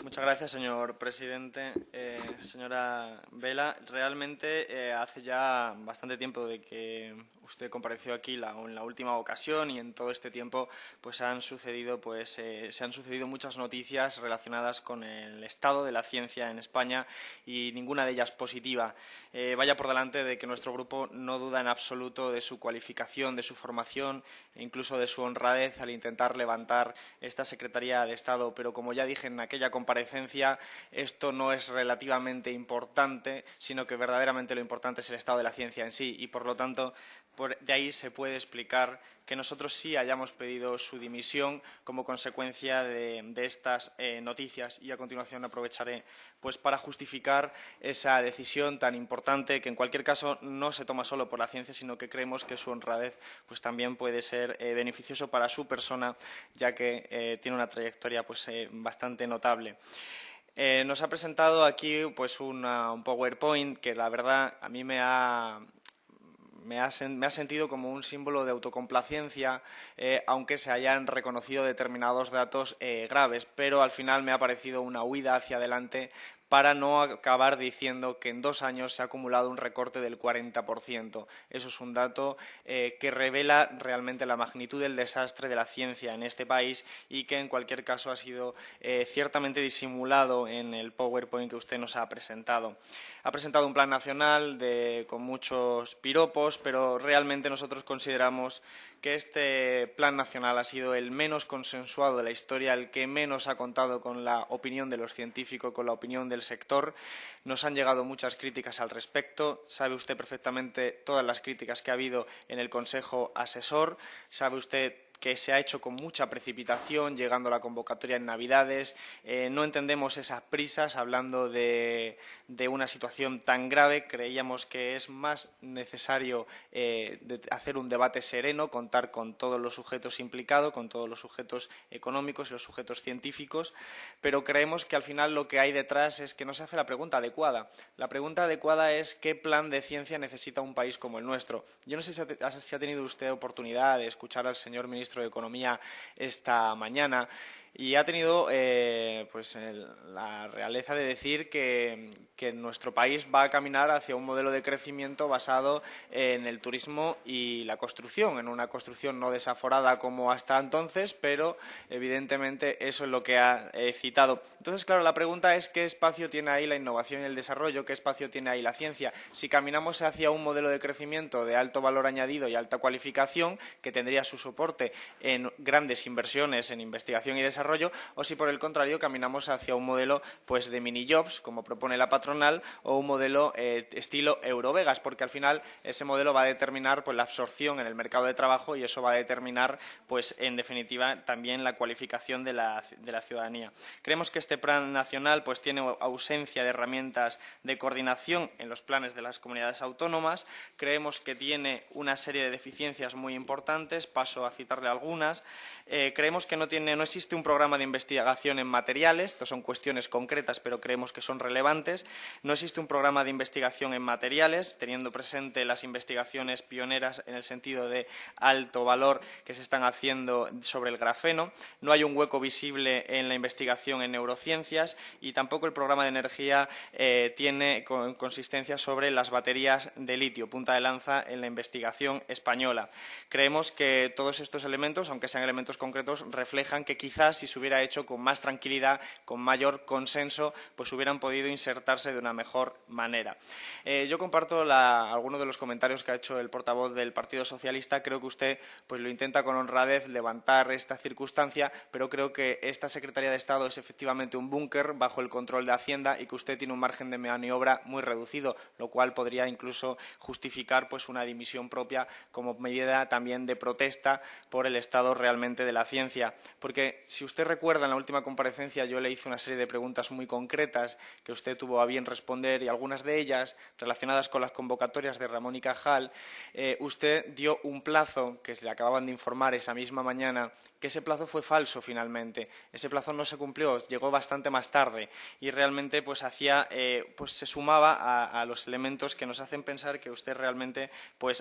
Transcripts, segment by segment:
Muchas gracias, señor presidente. Señora Vela, realmente hace ya bastante tiempo de que usted compareció aquí en la última ocasión y en todo este tiempo se han sucedido muchas noticias relacionadas con el estado de la ciencia en España y ninguna de ellas positiva. Vaya por delante de que nuestro grupo no duda en absoluto de su cualificación, de su formación e incluso de su honradez al intentar levantar esta Secretaría de Estado, pero como ya dije en aquella comparecencia, esto no es relativamente importante, sino que verdaderamente lo importante es el estado de la ciencia en sí y, por lo tanto, de ahí se puede explicar que nosotros sí hayamos pedido su dimisión como consecuencia de estas noticias y a continuación aprovecharé para justificar esa decisión tan importante que en cualquier caso no se toma solo por la ciencia, sino que creemos que su honradez también puede ser beneficioso para su persona, ya que tiene una trayectoria bastante notable. Nos ha presentado aquí un PowerPoint que la verdad a mí me ha sentido como un símbolo de autocomplacencia, aunque se hayan reconocido determinados datos graves, pero al final me ha parecido una huida hacia adelante para no acabar diciendo que en 2 años se ha acumulado un recorte del 40%. Eso es un dato que revela realmente la magnitud del desastre de la ciencia en este país y que en cualquier caso ha sido ciertamente disimulado en el PowerPoint que usted nos ha presentado. Ha presentado un plan nacional con muchos piropos, pero realmente nosotros consideramos que este plan nacional ha sido el menos consensuado de la historia, el que menos ha contado con la opinión de los científicos, con la opinión del sector. Nos han llegado muchas críticas al respecto. Sabe usted perfectamente todas las críticas que ha habido en el Consejo Asesor. Sabe usted que se ha hecho con mucha precipitación, llegando a la convocatoria en Navidades. No entendemos esas prisas, hablando de una situación tan grave. Creíamos que es más necesario hacer un debate sereno, contar con todos los sujetos implicados, con todos los sujetos económicos y los sujetos científicos, pero creemos que al final lo que hay detrás es que no se hace la pregunta adecuada. La pregunta adecuada es ¿qué plan de ciencia necesita un país como el nuestro? Yo no sé si ha tenido usted oportunidad de escuchar al señor ministro de Economía esta mañana y ha tenido la realeza de decir que nuestro país va a caminar hacia un modelo de crecimiento basado en el turismo y la construcción, en una construcción no desaforada como hasta entonces, pero evidentemente eso es lo que ha citado. Entonces, claro, la pregunta es ¿qué espacio tiene ahí la innovación y el desarrollo? ¿Qué espacio tiene ahí la ciencia? Si caminamos hacia un modelo de crecimiento de alto valor añadido y alta cualificación, que tendría su soporte en grandes inversiones en investigación y desarrollo, o si por el contrario caminamos hacia un modelo de mini jobs, como propone la patronal, o un modelo estilo Eurovegas, porque al final ese modelo va a determinar la absorción en el mercado de trabajo y eso va a determinar en definitiva también la cualificación de la ciudadanía. Creemos que este plan nacional tiene ausencia de herramientas de coordinación en los planes de las comunidades autónomas. Creemos que tiene una serie de deficiencias muy importantes, paso a citarle algunas. Creemos que no existe un programa de investigación en materiales, estas son cuestiones concretas pero creemos que son relevantes. No existe un programa de investigación en materiales, teniendo presente las investigaciones pioneras en el sentido de alto valor que se están haciendo sobre el grafeno. No hay un hueco visible en la investigación en neurociencias y tampoco el programa de energía tiene consistencia sobre las baterías de litio, punta de lanza en la investigación española. Creemos que todos estos elementos, aunque sean elementos concretos, reflejan que quizás si se hubiera hecho con más tranquilidad, con mayor consenso, hubieran podido insertarse de una mejor manera. Yo comparto algunos de los comentarios que ha hecho el portavoz del Partido Socialista. Creo que usted lo intenta con honradez levantar esta circunstancia, pero creo que esta Secretaría de Estado es efectivamente un búnker bajo el control de Hacienda y que usted tiene un margen de maniobra muy reducido, lo cual podría incluso justificar una dimisión propia como medida también de protesta por el estado realmente de la ciencia. Porque si usted recuerda, en la última comparecencia yo le hice una serie de preguntas muy concretas que usted tuvo a bien responder y algunas de ellas relacionadas con las convocatorias de Ramón y Cajal, usted dio un plazo que le acababan de informar esa misma mañana que ese plazo fue falso finalmente. Ese plazo no se cumplió, llegó bastante más tarde y realmente se sumaba a los elementos que nos hacen pensar que usted realmente,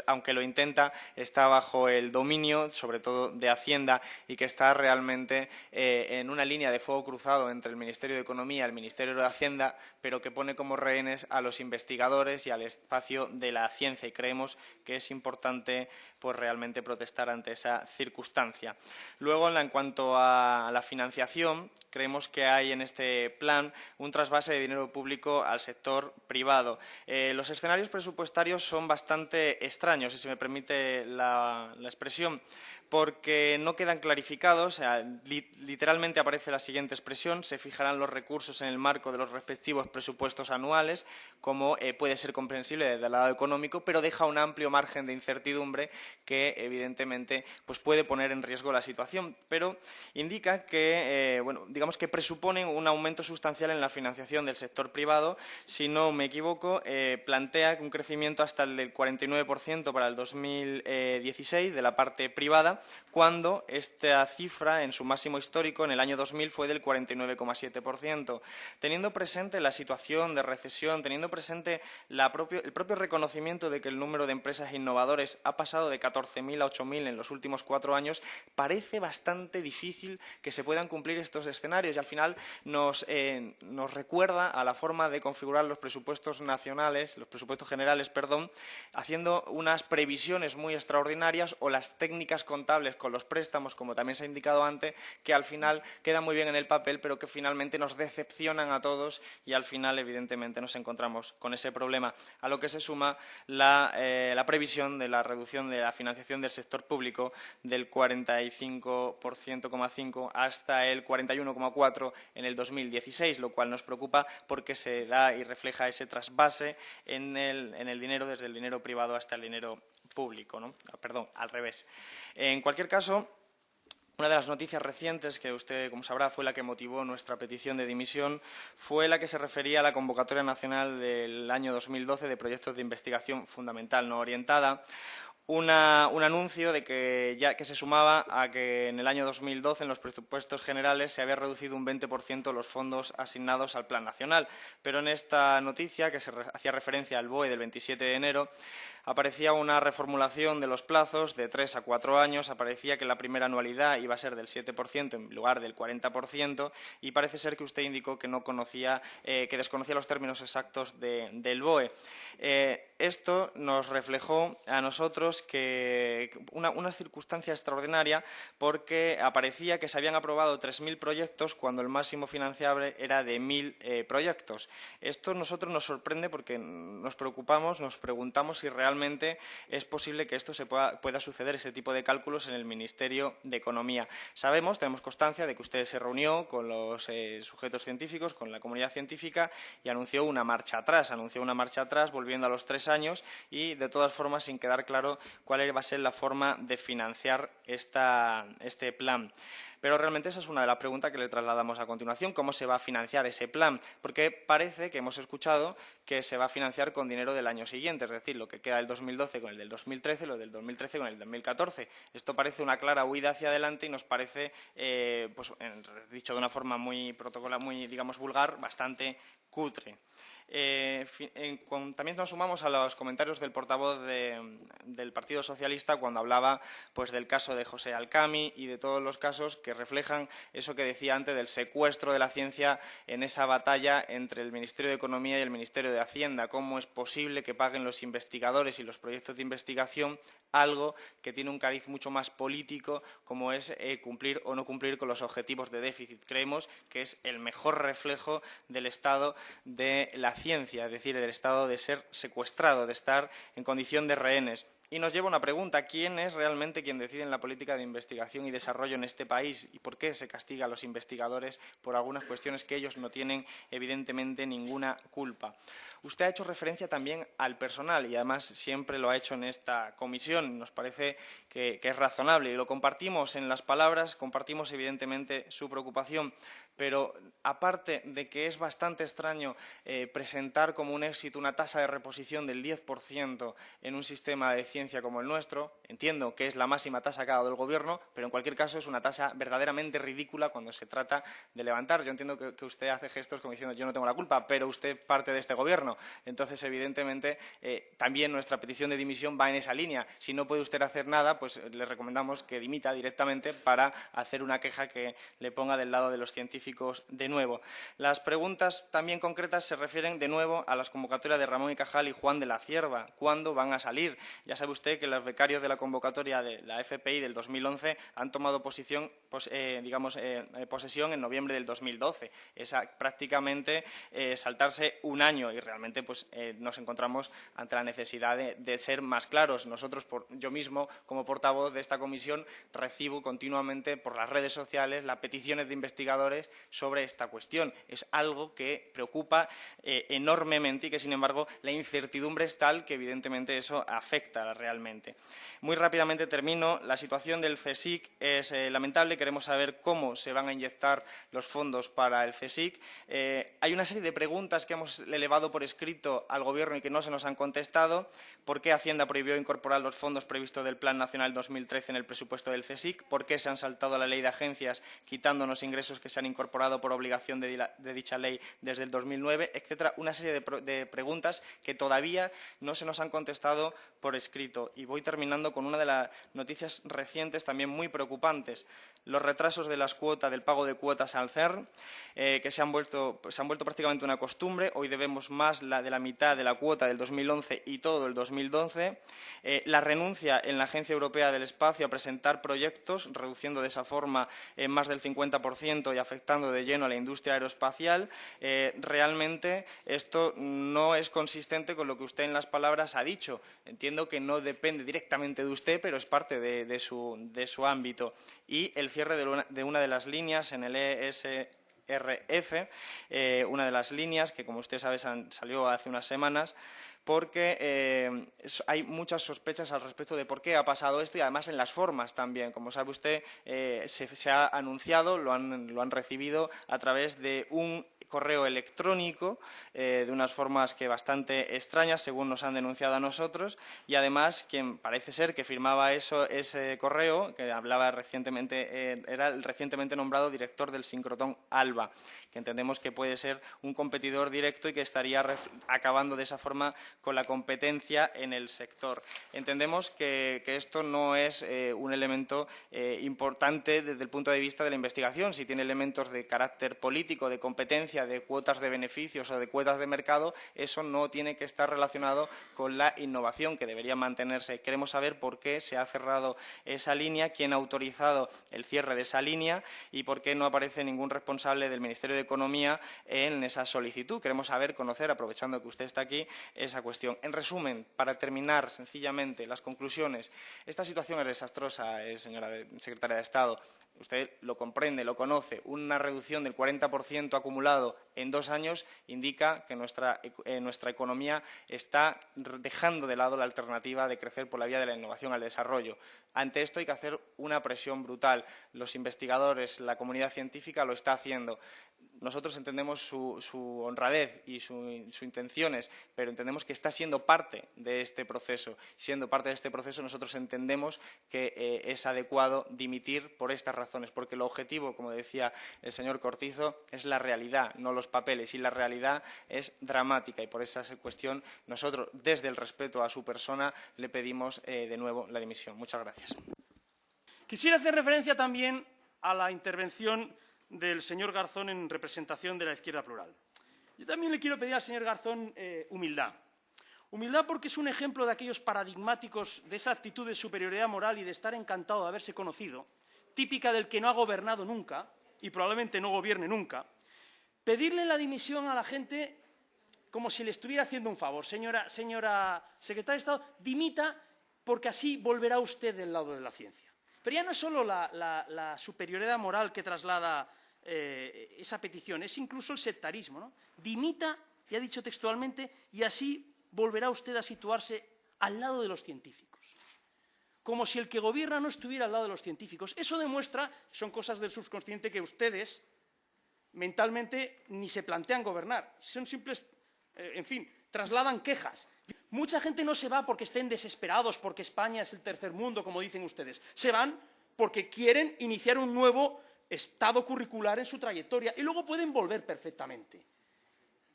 aunque lo intenta, está bajo el dominio, sobre todo de Hacienda, y que está realmente en una línea de fuego cruzado entre el Ministerio de Economía y el Ministerio de Hacienda, pero que pone como rehenes a los investigadores y al espacio de la ciencia, y creemos que es importante pues realmente protestar ante esa circunstancia. Luego, en cuanto a la financiación, creemos que hay en este plan un trasvase de dinero público al sector privado. Los escenarios presupuestarios son bastante extraños, si se me permite la expresión, porque no quedan clarificados. Literalmente aparece la siguiente expresión: se fijarán los recursos en el marco de los respectivos presupuestos anuales, como puede ser comprensible desde el lado económico, pero deja un amplio margen de incertidumbre que, evidentemente, pues puede poner en riesgo la situación, pero indica que, digamos que presuponen un aumento sustancial en la financiación del sector privado. Si no me equivoco, plantea un crecimiento hasta el del 49% para el 2016 de la parte privada, cuando esta cifra, en su máximo histórico, en el año 2000, fue del 49,7%. Teniendo presente la situación de recesión, teniendo presente el propio reconocimiento de que el número de empresas innovadoras ha pasado de 14.000 a 8.000 en los últimos 4 años, parece bastante difícil que se puedan cumplir estos escenarios, y al final nos recuerda a la forma de configurar los presupuestos nacionales, los presupuestos generales, haciendo unas previsiones muy extraordinarias, o las técnicas contables con los préstamos, como también se ha indicado antes, que al final quedan muy bien en el papel, pero que finalmente nos decepcionan a todos, y al final, evidentemente, nos encontramos con ese problema, a lo que se suma la previsión de la reducción de la financiación del sector público del 45,5% hasta el 41,4% en el 2016, lo cual nos preocupa porque se da y refleja ese trasvase en el dinero, desde el dinero privado hasta el dinero público, ¿no? Perdón, al revés. En cualquier caso, una de las noticias recientes, que usted, como sabrá, fue la que motivó nuestra petición de dimisión, fue la que se refería a la convocatoria nacional del año 2012 de proyectos de investigación fundamental no orientada. Un anuncio de que se sumaba a que en el año 2012, en los presupuestos generales, se había reducido un 20% los fondos asignados al Plan Nacional. Pero en esta noticia, que se hacía referencia al BOE del 27 de enero, aparecía una reformulación de los plazos de 3 a 4 años, aparecía que la primera anualidad iba a ser del 7% en lugar del 40%, y parece ser que usted indicó que que desconocía los términos exactos del BOE. Esto nos reflejó a nosotros que una circunstancia extraordinaria, porque aparecía que se habían aprobado 3.000 proyectos cuando el máximo financiable era de 1.000 proyectos. Esto a nosotros nos sorprende porque nos preocupamos, nos preguntamos si realmente es posible que esto pueda suceder, este tipo de cálculos, en el Ministerio de Economía. Tenemos constancia de que usted se reunió con los sujetos científicos, con la comunidad científica, y anunció una marcha atrás, volviendo a los 3 años, y de todas formas sin quedar claro cuál va a ser la forma de financiar este plan. Pero realmente esa es una de las preguntas que le trasladamos a continuación: ¿cómo se va a financiar ese plan? Porque parece que hemos escuchado que se va a financiar con dinero del año siguiente, es decir, lo que queda del 2012 con el del 2013, lo del 2013 con el del 2014. Esto parece una clara huida hacia adelante y nos parece, dicho de una forma muy protocolar, muy, digamos, vulgar, bastante cutre. También nos sumamos a los comentarios del portavoz del Partido Socialista cuando hablaba del caso de José Alcami y de todos los casos que reflejan eso que decía antes del secuestro de la ciencia en esa batalla entre el Ministerio de Economía y el Ministerio de Hacienda. ¿Cómo es posible que paguen los investigadores y los proyectos de investigación algo que tiene un cariz mucho más político, como es cumplir o no cumplir con los objetivos de déficit? Creemos que es el mejor reflejo del estado de la ciencia, es decir, del estado de ser secuestrado, de estar en condición de rehenes. Y nos lleva a una pregunta: ¿quién es realmente quien decide en la política de investigación y desarrollo en este país? ¿Y por qué se castiga a los investigadores por algunas cuestiones que ellos no tienen, evidentemente, ninguna culpa? Usted ha hecho referencia también al personal, y además siempre lo ha hecho en esta comisión. Nos parece que es razonable y lo compartimos en las palabras, compartimos evidentemente su preocupación, pero aparte de que es bastante extraño presentar como un éxito una tasa de reposición del 10% en un sistema de ciencia como el nuestro, entiendo que es la máxima tasa que ha dado el Gobierno, pero en cualquier caso es una tasa verdaderamente ridícula cuando se trata de levantar. Yo entiendo que usted hace gestos como diciendo yo no tengo la culpa, pero usted parte de este Gobierno. Entonces, evidentemente, también nuestra petición de dimisión va en esa línea. Si no puede usted hacer nada, pues le recomendamos que dimita directamente para hacer una queja que le ponga del lado de los científicos de nuevo. Las preguntas también concretas se refieren de nuevo a las convocatorias de Ramón y Cajal y Juan de la Cierva. ¿Cuándo van a salir? Ya sabe usted que los becarios de la convocatoria de la FPI del 2011 han tomado posesión en noviembre del 2012. Es prácticamente saltarse un año y realmente pues, nos encontramos ante la necesidad de ser más claros. Nosotros, yo mismo, como portavoz de esta comisión, recibo continuamente por las redes sociales las peticiones de investigadores sobre esta cuestión. Es algo que preocupa enormemente y que, sin embargo, la incertidumbre es tal que, evidentemente, eso afecta realmente. Muy rápidamente termino. La situación del CSIC es lamentable. Queremos saber cómo se van a inyectar los fondos para el CSIC. Hay una serie de preguntas que hemos elevado por escrito al Gobierno y que no se nos han contestado. ¿Por qué Hacienda prohibió incorporar los fondos previstos del Plan Nacional 2013 en el presupuesto del CSIC? ¿Por qué se han saltado la ley de agencias quitando los ingresos que se han incorporado por obligación de dicha ley desde el 2009, etcétera? Una serie de preguntas que todavía no se nos han contestado por escrito. Y voy terminando con una de las noticias recientes también muy preocupantes. Los retrasos de las cuotas, del pago de cuotas al CERN, que se han vuelto prácticamente una costumbre. Hoy debemos más de la mitad de la cuota del 2011 y todo el 2012. La renuncia en la Agencia Europea del Espacio a presentar proyectos, reduciendo de esa forma más del 50% y afectando de lleno a la industria aeroespacial. Realmente esto no es consistente con lo que usted en las palabras ha dicho. Entiendo que no depende directamente de usted, pero es parte de su ámbito. Y el cierre de una de las líneas en el ESRF, una de las líneas que, como usted sabe, salió hace unas semanas, porque hay muchas sospechas al respecto de por qué ha pasado esto y, además, en las formas también. Como sabe usted, se ha anunciado, lo han recibido a través de un correo electrónico de unas formas que bastante extrañas, según nos han denunciado a nosotros, y además quien parece ser que firmaba ese correo, que hablaba recientemente, era el recientemente nombrado director del sincrotrón ALBA, que entendemos que puede ser un competidor directo y que estaría acabando de esa forma con la competencia en el sector. Entendemos que esto no es un elemento importante desde el punto de vista de la investigación. Si tiene elementos de carácter político, de competencia, de cuotas de beneficios o de cuotas de mercado, eso no tiene que estar relacionado con la innovación, que debería mantenerse. Queremos saber por qué se ha cerrado esa línea, quién ha autorizado el cierre de esa línea y por qué no aparece ningún responsable del Ministerio de Economía en esa solicitud. Queremos conocer, aprovechando que usted está aquí, esa cuestión. En resumen, para terminar sencillamente las conclusiones, esta situación es desastrosa, señora secretaria de Estado. Usted lo comprende, lo conoce. Una reducción del 40% acumulado en 2 años indica que nuestra economía está dejando de lado la alternativa de crecer por la vía de la innovación al desarrollo. Ante esto hay que hacer una presión brutal. Los investigadores, la comunidad científica lo está haciendo. Nosotros entendemos su honradez y sus intenciones, pero entendemos que está siendo parte de este proceso. Siendo parte de este proceso, nosotros entendemos que es adecuado dimitir por estas razones, porque el objetivo, como decía el señor Cortizo, es la realidad, no los papeles, y la realidad es dramática, y por esa cuestión nosotros, desde el respeto a su persona, le pedimos de nuevo la dimisión. Muchas gracias. Quisiera hacer referencia también a la intervención del señor Garzón en representación de la izquierda plural. Yo también le quiero pedir al señor Garzón humildad. Humildad porque es un ejemplo de aquellos paradigmáticos de esa actitud de superioridad moral y de estar encantado de haberse conocido, típica del que no ha gobernado nunca y probablemente no gobierne nunca. Pedirle la dimisión a la gente como si le estuviera haciendo un favor. Señora secretaria de Estado, dimita porque así volverá usted del lado de la ciencia. Pero ya no es solo la superioridad moral que traslada esa petición, es incluso el sectarismo, ¿no? Dimita, y ha dicho textualmente, y así volverá usted a situarse al lado de los científicos. Como si el que gobierna no estuviera al lado de los científicos. Eso demuestra, son cosas del subconsciente, que ustedes mentalmente ni se plantean gobernar. Son simples, en fin, trasladan quejas. Mucha gente no se va porque estén desesperados, porque España es el tercer mundo, como dicen ustedes. Se van porque quieren iniciar un nuevo estado curricular en su trayectoria y luego pueden volver perfectamente.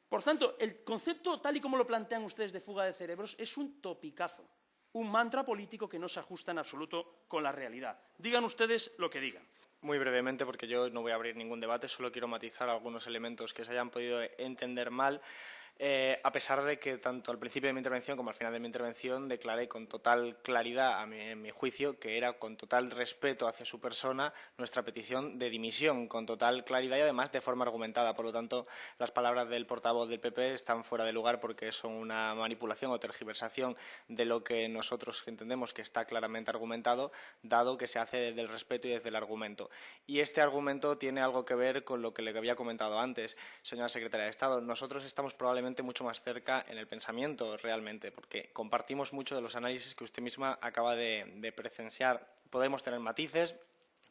Por tanto, el concepto, tal y como lo plantean ustedes de fuga de cerebros, es un topicazo, un mantra político que no se ajusta en absoluto con la realidad. Digan ustedes lo que digan. Muy brevemente, porque yo no voy a abrir ningún debate, solo quiero matizar algunos elementos que se hayan podido entender mal. A pesar de que tanto al principio de mi intervención como al final de mi intervención declaré con total claridad, en mi juicio, que era con total respeto hacia su persona nuestra petición de dimisión, con total claridad y además de forma argumentada. Por lo tanto, las palabras del portavoz del PP están fuera de lugar porque son una manipulación o tergiversación de lo que nosotros entendemos que está claramente argumentado, dado que se hace desde el respeto y desde el argumento. Y este argumento tiene algo que ver con lo que le había comentado antes, señora secretaria de Estado. Nosotros estamos probablemente mucho más cerca en el pensamiento realmente, porque compartimos mucho de los análisis que usted misma acaba de presenciar. Podemos tener matices,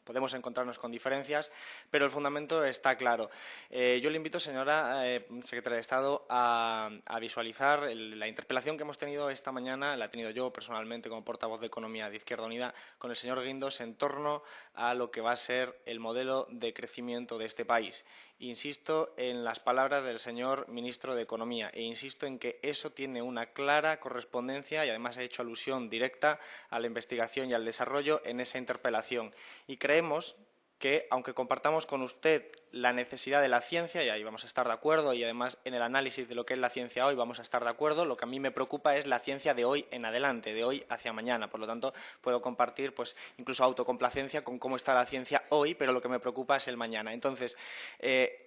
podemos encontrarnos con diferencias, pero el fundamento está claro. Yo le invito, señora secretaria de Estado, a visualizar la interpelación que hemos tenido esta mañana, la he tenido yo personalmente como portavoz de Economía de Izquierda Unida, con el señor Guindos en torno a lo que va a ser el modelo de crecimiento de este país. Insisto en las palabras del señor ministro de Economía e insisto en que eso tiene una clara correspondencia y además ha hecho alusión directa a la investigación y al desarrollo en esa interpelación. Y creemos que, aunque compartamos con usted la necesidad de la ciencia, y ahí vamos a estar de acuerdo, y además en el análisis de lo que es la ciencia hoy vamos a estar de acuerdo, lo que a mí me preocupa es la ciencia de hoy en adelante, de hoy hacia mañana. Por lo tanto, puedo compartir incluso autocomplacencia con cómo está la ciencia hoy, pero lo que me preocupa es el mañana. Entonces,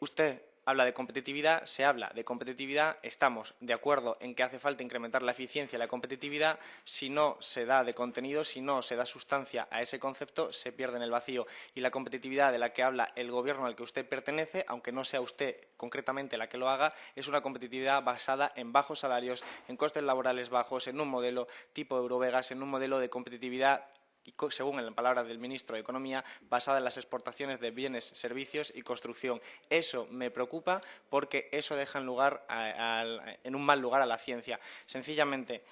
usted habla de competitividad, se habla de competitividad, estamos de acuerdo en que hace falta incrementar la eficiencia y la competitividad. Si no se da de contenido, si no se da sustancia a ese concepto, se pierde en el vacío. Y la competitividad de la que habla el Gobierno al que usted pertenece, aunque no sea usted concretamente la que lo haga, es una competitividad basada en bajos salarios, en costes laborales bajos, en un modelo tipo Eurovegas, en un modelo de competitividad, y según en las palabras del ministro de Economía, basada en las exportaciones de bienes, servicios y construcción. Eso me preocupa porque eso deja en un mal lugar a la ciencia. Sencillamente,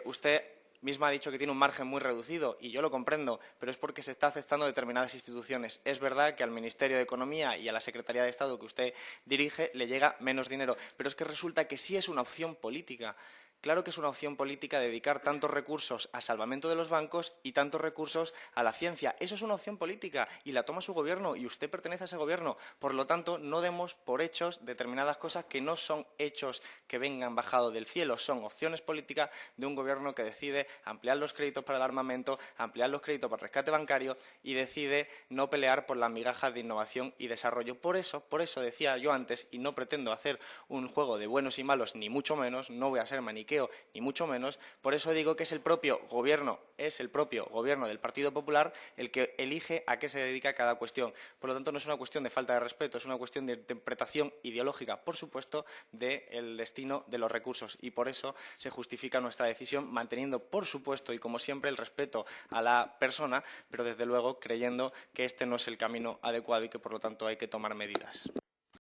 usted misma ha dicho que tiene un margen muy reducido y yo lo comprendo, pero es porque se está aceptando determinadas instituciones. Es verdad que al Ministerio de Economía y a la Secretaría de Estado que usted dirige le llega menos dinero, pero es que resulta que sí es una opción política. Claro que es una opción política dedicar tantos recursos a salvamento de los bancos y tantos recursos a la ciencia. Eso es una opción política y la toma su gobierno y usted pertenece a ese gobierno. Por lo tanto, no demos por hechos determinadas cosas que no son hechos que vengan bajados del cielo. Son opciones políticas de un gobierno que decide ampliar los créditos para el armamento, ampliar los créditos para el rescate bancario y decide no pelear por las migajas de innovación y desarrollo. Por eso decía yo antes, y no pretendo hacer un juego de buenos y malos, ni mucho menos, no voy a ser maniqueo, ni mucho menos, por eso digo que es el propio gobierno del Partido Popular el que elige a qué se dedica cada cuestión. Por lo tanto, no es una cuestión de falta de respeto, es una cuestión de interpretación ideológica, por supuesto, del destino de los recursos. Y por eso se justifica nuestra decisión, manteniendo, por supuesto, y como siempre, el respeto a la persona, pero desde luego creyendo que este no es el camino adecuado y que, por lo tanto, hay que tomar medidas.